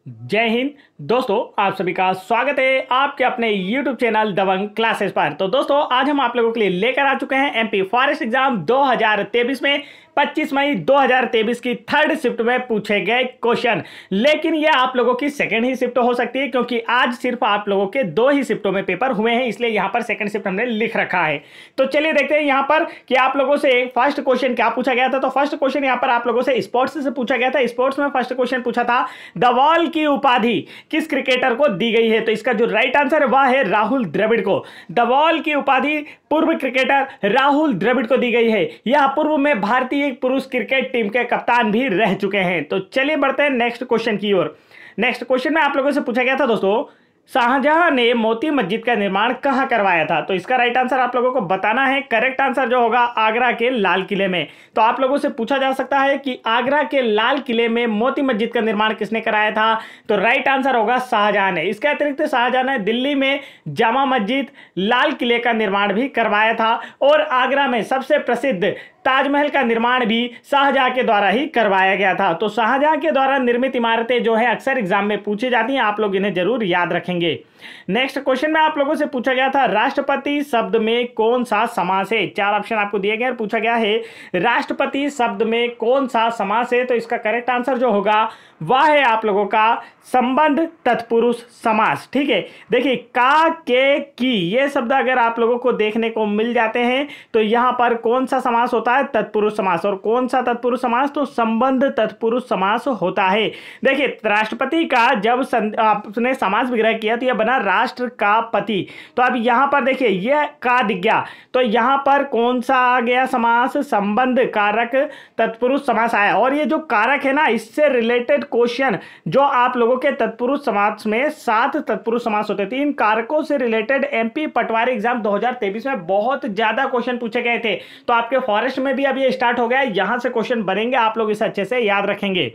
जय हिंद दोस्तों, आप सभी का स्वागत है आपके अपने YouTube चैनल दबंग क्लासेस पर। तो दोस्तों, आज हम आप लोगों के लिए लेकर आ चुके हैं एमपी फॉरेस्ट एग्जाम 2023 में 25 मई 2023 की थर्ड शिफ्ट में पूछे गए क्वेश्चन। लेकिन ये आप लोगों की सेकंड ही शिफ्ट हो सकती है, क्योंकि आज सिर्फ आप लोगों के 2 ही शिफ्टों में पेपर हुए हैं, इसलिए यहां पर सेकंड शिफ्ट हमने लिख रखा है। तो चलिए देखते हैं यहां पर कि आप लोगों से फर्स्ट क्वेश्चन क्या पूछा गया था। तो फर्स्ट क्वेश्चन यहां पर आप लोगों से स्पोर्ट्स से पूछा गया था। स्पोर्ट्स में फर्स्ट क्वेश्चन पूछा था, द वॉल की उपाधि किस क्रिकेटर को दी गई है। तो इसका जो राइट आंसर है वह है राहुल द्रविड़ को। द वॉल की उपाधि पूर्व क्रिकेटर राहुल द्रविड़ को दी गई है। यह पूर्व में भारतीय पुरुष क्रिकेट टीम के कप्तान भी रह चुके हैं। तो चलिए बढ़ते हैं नेक्स्ट क्वेश्चन की ओर। नेक्स्ट क्वेश्चन में आप लोगों से पूछा गया था दोस्तों, शाहजहां ने मोती मस्जिद का निर्माण कहां करवाया था। तो इसका राइट आंसर आप लोगों को बताना है। करेक्ट आंसर जो होगा आगरा के लाल किले में। तो आप लोगों से पूछा जा सकता है कि आगरा के लाल किले में मोती मस्जिद का निर्माण किसने कराया था। तो राइट आंसर होगा शाहजहां ने। इसके अतिरिक्त शाहजहां ने दिल्ली में जामा मस्जिद, लाल किले का निर्माण भी करवाया था, और आगरा में सबसे प्रसिद्ध ताजमहल का निर्माण भी शाहजहां के द्वारा ही करवाया गया था। तो शाहजहां के द्वारा निर्मित इमारतें जो है अक्सर एग्जाम में पूछी जाती हैं, आप लोग इन्हें जरूर याद रखेंगे। नेक्स्ट क्वेश्चन में आप लोगों से पूछा गया था, राष्ट्रपति शब्द में कौन सा समास है। 4 ऑप्शन आपको दिए गए, पूछा गया है राष्ट्रपति शब्द में कौन सा समास है। तो इसका करेक्ट आंसर जो होगा वह है आप लोगों का संबंध तत्पुरुष समास। ठीक है, देखिए का, के, की ये शब्द अगर आप लोगों को देखने को मिल जाते हैं तो यहां पर कौन सा समास होता है, तत्पुरुष समास। और कौन सा तत्पुरुष समास, तो संबंध तत्पुरुष समास होता है। देखिए, राष्ट्रपति का जब आपने समास विग्रह किया तो यह बना राष्ट्र का पति। तो अब यहां पर देखिए यह का दिख गया, तो यहां पर कौन सा आ गया समास, संबंध कारक तत्पुरुष समास आया। और ये जो कारक है ना, इससे रिलेटेड क्वेश्चन जो आप लोगों के तत्पुरुष समास में 7 तत्पुरुष समास होते थे, इन कारकों से रिलेटेड एमपी पटवारी एग्जाम 2023 में बहुत ज्यादा क्वेश्चन पूछे गए थे। तो आपके फॉरेस्ट में भी अब ये स्टार्ट हो गया है, यहां से क्वेश्चन बनेंगे, आप लोग इसे अच्छे से याद रखेंगे।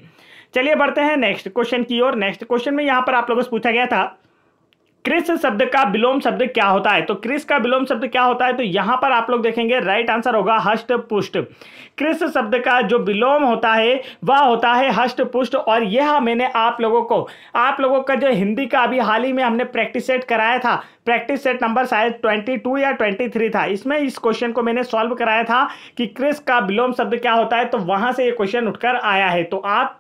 चलिए बढ़ते हैं नेक्स्ट क्वेश्चन की ओर। नेक्स्ट क्वेश्चन में यहां पर आप लोगों से पूछा गया था, कृष शब्द का विलोम शब्द क्या होता है। तो कृष का विलोम शब्द क्या होता है, तो यहां पर आप लोग देखेंगे राइट आंसर होगा हष्ट पुष्ट। कृष शब्द का जो विलोम होता है वह होता है हष्ट पुष्ट। और यह मैंने आप लोगों का जो हिंदी का अभी हाल ही में हमने प्रैक्टिस सेट कराया था, प्रैक्टिस सेट नंबर शायद 22 या 23 था, इसमें इस क्वेश्चन को मैंने सॉल्व कराया था कि कृष का विलोम शब्द क्या होता है। तो वहां से ये क्वेश्चन उठकर आया है। तो आप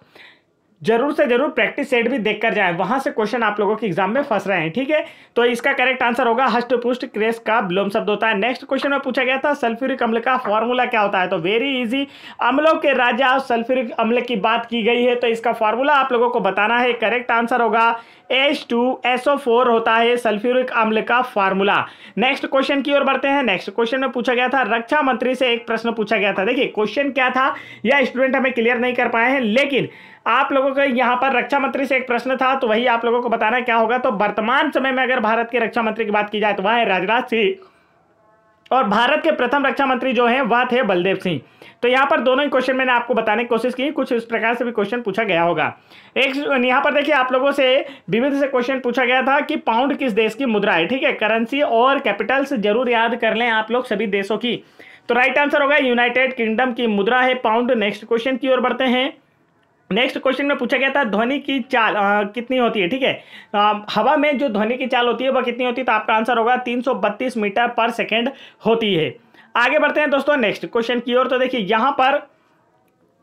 जरूर से जरूर प्रैक्टिस सेट भी देखकर जाएं, वहां से क्वेश्चन आप लोगों के एग्जाम में फंस रहे हैं। ठीक है, तो इसका करेक्ट आंसर होगा हष्ट पुष्ट कृष का विलोम शब्द होता है। नेक्स्ट क्वेश्चन में पूछा गया था, सल्फ्यूरिक अम्ल का फॉर्मूला क्या होता है। तो वेरी इजी, अम्लों के राजा सल्फ्यूरिक अम्ल की बात की गई है, तो इसका फॉर्मूला आप लोगों को बताना है। करेक्ट आंसर होगा H2SO4 होता है सल्फ्यूरिक अम्ल का फार्मूला। नेक्स्ट क्वेश्चन की ओर बढ़ते हैं। नेक्स्ट क्वेश्चन में पूछा गया था, रक्षा मंत्री से एक प्रश्न पूछा गया था। देखिए क्वेश्चन क्या था यह स्टूडेंट हमें क्लियर नहीं कर पाए हैं, लेकिन आप लोगों को यहां पर रक्षा मंत्री से एक प्रश्न था, तो वही आप लोगों को बताना क्या होगा। तो वर्तमान समय में अगर भारत के रक्षा मंत्री की बात की जाए तो वह है राजनाथ सिंह, और भारत के प्रथम रक्षा मंत्री जो हैं वह थे बलदेव सिंह। तो यहां पर दोनों ही क्वेश्चन मैंने आपको बताने की कोशिश की, कुछ इस प्रकार से भी क्वेश्चन पूछा गया होगा। एक यहां पर देखिए आप लोगों से विविध से क्वेश्चन पूछा गया था कि पाउंड किस देश की मुद्रा है। ठीक है, करेंसी और कैपिटल्स जरूर याद कर लें आप लोग सभी देशों की। तो राइट आंसर होगा यूनाइटेड किंगडम की मुद्रा है पाउंड। नेक्स्ट क्वेश्चन की ओर बढ़ते हैं। नेक्स्ट क्वेश्चन में पूछा गया था, ध्वनि की चाल कितनी होती है। ठीक है, हवा में जो ध्वनि की चाल होती है वह कितनी होती है। तो आपका आंसर होगा 332 मीटर पर सेकेंड होती है। आगे बढ़ते हैं दोस्तों नेक्स्ट क्वेश्चन की ओर। तो देखिए यहां पर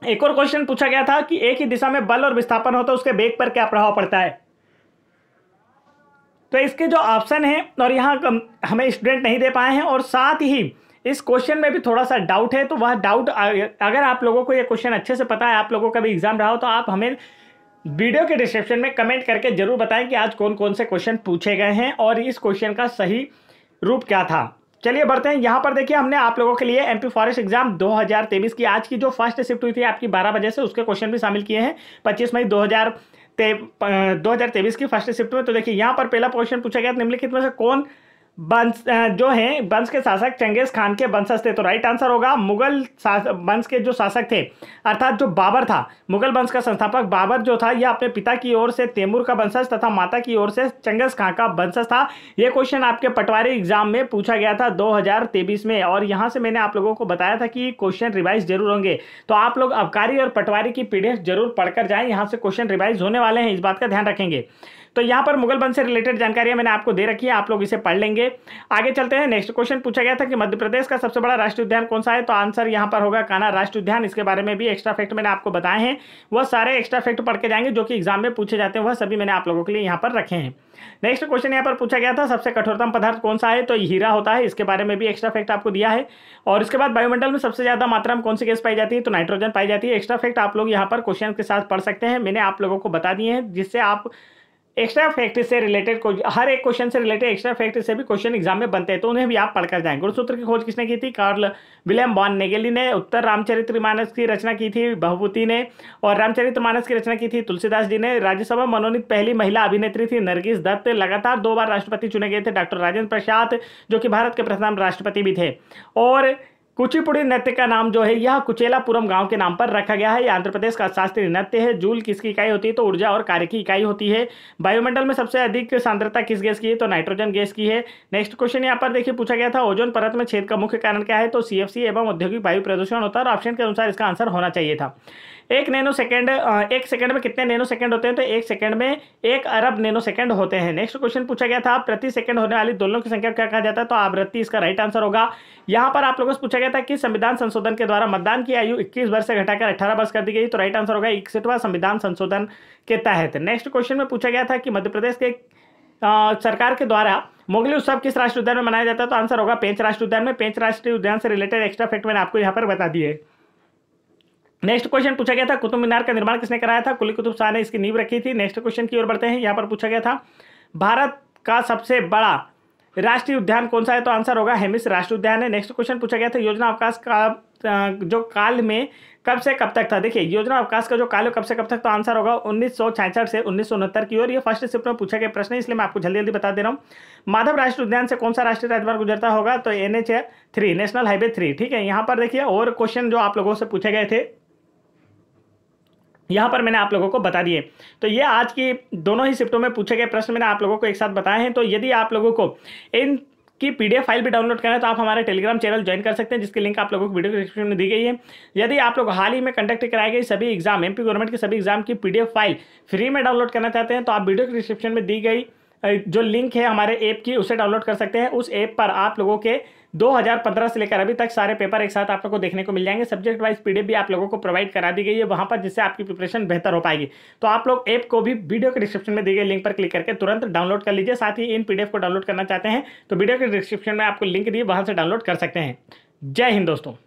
एक और क्वेश्चन पूछा गया था कि एक ही दिशा में बल और विस्थापन होता है, उसके वेग पर क्या प्रभाव पड़ता है। तो इसके जो ऑप्शन है, और यहाँ हमें स्टूडेंट नहीं दे पाए हैं, और साथ ही इस क्वेश्चन में भी थोड़ा सा डाउट है। तो वह डाउट अगर आप लोगों को ये क्वेश्चन अच्छे से पता है, आप लोगों का भी एग्जाम रहा हो, तो आप हमें वीडियो के डिस्क्रिप्शन में कमेंट करके जरूर बताएं कि आज कौन कौन से क्वेश्चन पूछे गए हैं और इस क्वेश्चन का सही रूप क्या था। चलिए बढ़ते हैं। यहाँ पर देखिए हमने आप लोगों के लिए एमपी फॉरेस्ट एग्जाम 2023 की आज की जो फर्स्ट शिफ्ट हुई थी आपकी 12 बजे से, उसके क्वेश्चन भी शामिल किए हैं 25 मई 2023 की फर्स्ट शिफ्ट में। तो देखिए यहाँ पर पहला क्वेश्चन पूछा गया, निम्नलिखित में से कौन वंश जो है वंश के शासक चंगेज खान के वंशज थे। तो राइट आंसर होगा मुगल वंश के जो शासक थे, अर्थात जो बाबर था, मुगल वंश का संस्थापक बाबर जो था, यह अपने पिता की ओर से तैमूर का वंशज तथा माता की ओर से चंगेज खान का वंशज था। यह क्वेश्चन आपके पटवारी एग्जाम में पूछा गया था 2023 में, और यहां से मैंने आप लोगों को बताया था कि क्वेश्चन रिवाइज जरूर होंगे। तो आप लोग अबकारी और पटवारी की पीडीएफ जरूर पढ़कर जाएं, यहां से क्वेश्चन रिवाइज होने वाले हैं, इस बात का ध्यान रखेंगे। तो यहाँ पर मुगल वंश से रिलेटेड जानकारियां मैंने आपको दे रखी है, आप लोग इसे पढ़ लेंगे। आगे चलते हैं। नेक्स्ट क्वेश्चन पूछा गया था कि मध्य प्रदेश का सबसे बड़ा राष्ट्रीय उद्यान कौन सा है। तो आंसर यहाँ पर होगा कान्हा राष्ट्रीय उद्यान। इसके बारे में भी एक्स्ट्रा फैक्ट मैंने आपको बताए हैं, वह सारे एक्स्ट्रा फैक्ट पढ़ के जाएंगे जो कि एग्जाम में पूछे जाते हैं, वह सभी मैंने आप लोगों के लिए यहाँ पर रखे हैं। नेक्स्ट क्वेश्चन यहाँ पर पूछा गया था सबसे कठोरतम पदार्थ कौन सा है। तो हीरा होता है, इसके बारे में भी एक्स्ट्रा फैक्ट आपको दिया है। और इसके बाद वायुमंडल में सबसे ज्यादा मात्रा में कौन सी गैस पाई जाती है। तो नाइट्रोजन पाई जाती है। एक्स्ट्रा फैक्ट आप लोग यहाँ पर क्वेश्चन के साथ पढ़ सकते हैं, मैंने आप लोगों को बता दिए हैं, जिससे आप एक्स्ट्रा फैक्ट से रिलेटेड हर एक क्वेश्चन से रिलेटेड एक्स्ट्रा फैक्ट से भी क्वेश्चन एग्जाम में बनते हैं, तो उन्हें भी आप पढ़कर जाएं। गुणसूत्र की खोज किसने की थी। कार्ल विलियम वॉन नेगेली ने। उत्तर रामचरितमानस की रचना की थी भभूति ने, और रामचरितमानस की रचना की थी तुलसीदास जी ने। राज्यसभा मनोनीत पहली महिला अभिनेत्री थी नरगिस दत्त। लगातार 2 बार राष्ट्रपति चुने गए थे डॉक्टर राजेंद्र प्रसाद, जो कि भारत के प्रथम राष्ट्रपति भी थे। और कुचिपुड़ी नृत्य का नाम जो है यह कुचेलापुरम गांव के नाम पर रखा गया है। यह आंध्र प्रदेश का शास्त्रीय नृत्य है। जूल किसकी इकाई होती है। तो ऊर्जा और कार्य की इकाई होती है। वायुमंडल में सबसे अधिक सांद्रता किस गैस की है। तो नाइट्रोजन गैस की है। नेक्स्ट क्वेश्चन यहाँ पर देखिए पूछा गया था ओजोन परत में छेद का मुख्य कारण क्या है। तो सीएफसी एवं औद्योगिक वायु प्रदूषण होता है, और ऑप्शन के अनुसार इसका आंसर होना चाहिए था। एक सेकंड में कितने नैनो सेकंड होते हैं। तो 1 सेकंड में 1 अरब नैनो सेकंड होते हैं। नेक्स्ट क्वेश्चन पूछा गया था प्रति सेकंड होने वाली दोलनों की संख्या क्या कहा जाता है। तो आवृत्ति इसका राइट आंसर होगा। यहाँ पर आप लोगों से पूछा गया था कि संविधान संशोधन के द्वारा मतदान की आयु 21 वर्ष से घटाकर 18 वर्ष कर दी गई। तो राइट आंसर होगा 61वां संविधान संशोधन के तहत। नेक्स्ट क्वेश्चन में पूछा गया था कि मध्य प्रदेश के सरकार के द्वारा मोगली उत्सव किस राष्ट्रीय उद्यान में मनाया जाता है। तो आंसर होगा पेंच राष्ट्रीय उद्यान में। पेंच राष्ट्रीय उद्यान से रिलेटेड एक्स्ट्रा फैक्ट मैंने आपको यहाँ पर बता दिए। नेक्स्ट क्वेश्चन पूछा गया था कुतुब मीनार का निर्माण किसने कराया था। कुली कुतुब शाह ने इसकी नींव रखी थी। नेक्स्ट क्वेश्चन की ओर बढ़ते हैं। यहाँ पर पूछा गया था भारत का सबसे बड़ा राष्ट्रीय उद्यान कौन सा है। तो आंसर होगा हेमिस राष्ट्रीय उद्यान है। नेक्स्ट क्वेश्चन पूछा गया था योजना अवकाश का जो काल में कब से कब तक था। देखिए योजना अवकाश का जो काल है कब से कब तक, तो आंसर होगा 1966 से 1969 की ओर। ये फर्स्ट शिफ्ट में पूछा गया प्रश्न है, इसलिए मैं आपको जल्दी जल्दी बता दे रहा हूँ। माधव राष्ट्रीय उद्यान से कौन सा राष्ट्रीय राजमार्ग गुजरता होगा। तो NH3 नेशनल हाईवे 3। ठीक है, यहाँ पर देखिए और क्वेश्चन जो आप लोगों से पूछे गए थे यहाँ पर मैंने आप लोगों को बता दिए। तो ये आज की दोनों ही शिफ्टों में पूछे गए प्रश्न मैंने आप लोगों को एक साथ बताए हैं। तो यदि आप लोगों को इन की पीडीएफ फाइल भी डाउनलोड करना है तो आप हमारे टेलीग्राम चैनल ज्वाइन कर सकते हैं, जिसकी लिंक आप लोगों को वीडियो डिस्क्रिप्शन में दी गई है। यदि आप लोग हाल ही में कंडक्ट कराए गए सभी एग्जाम एमपी गवर्नमेंट के सभी एग्जाम की पीडीएफ फाइल फ्री में डाउनलोड करना चाहते हैं तो आप वीडियो डिस्क्रिप्शन में दी गई जो लिंक है हमारे ऐप की उसे डाउनलोड कर सकते हैं। उस ऐप पर आप लोगों के 2015 से लेकर अभी तक सारे पेपर एक साथ आप लोगों को देखने को मिल जाएंगे। सब्जेक्ट वाइज पीडीएफ भी आप लोगों को प्रोवाइड करा दी गई है वहां पर, जिससे आपकी प्रिपरेशन बेहतर हो पाएगी। तो आप लोग ऐप को भी वीडियो के डिस्क्रिप्शन में दी गई लिंक पर क्लिक करके तुरंत डाउनलोड कर लीजिए। साथ ही इन पीडीएफ को डाउनलोड करना चाहते हैं तो वीडियो के डिस्क्रिप्शन में आपको लिंक दिए, वहां से डाउनलोड कर सकते हैं। जय हिंद दोस्तों।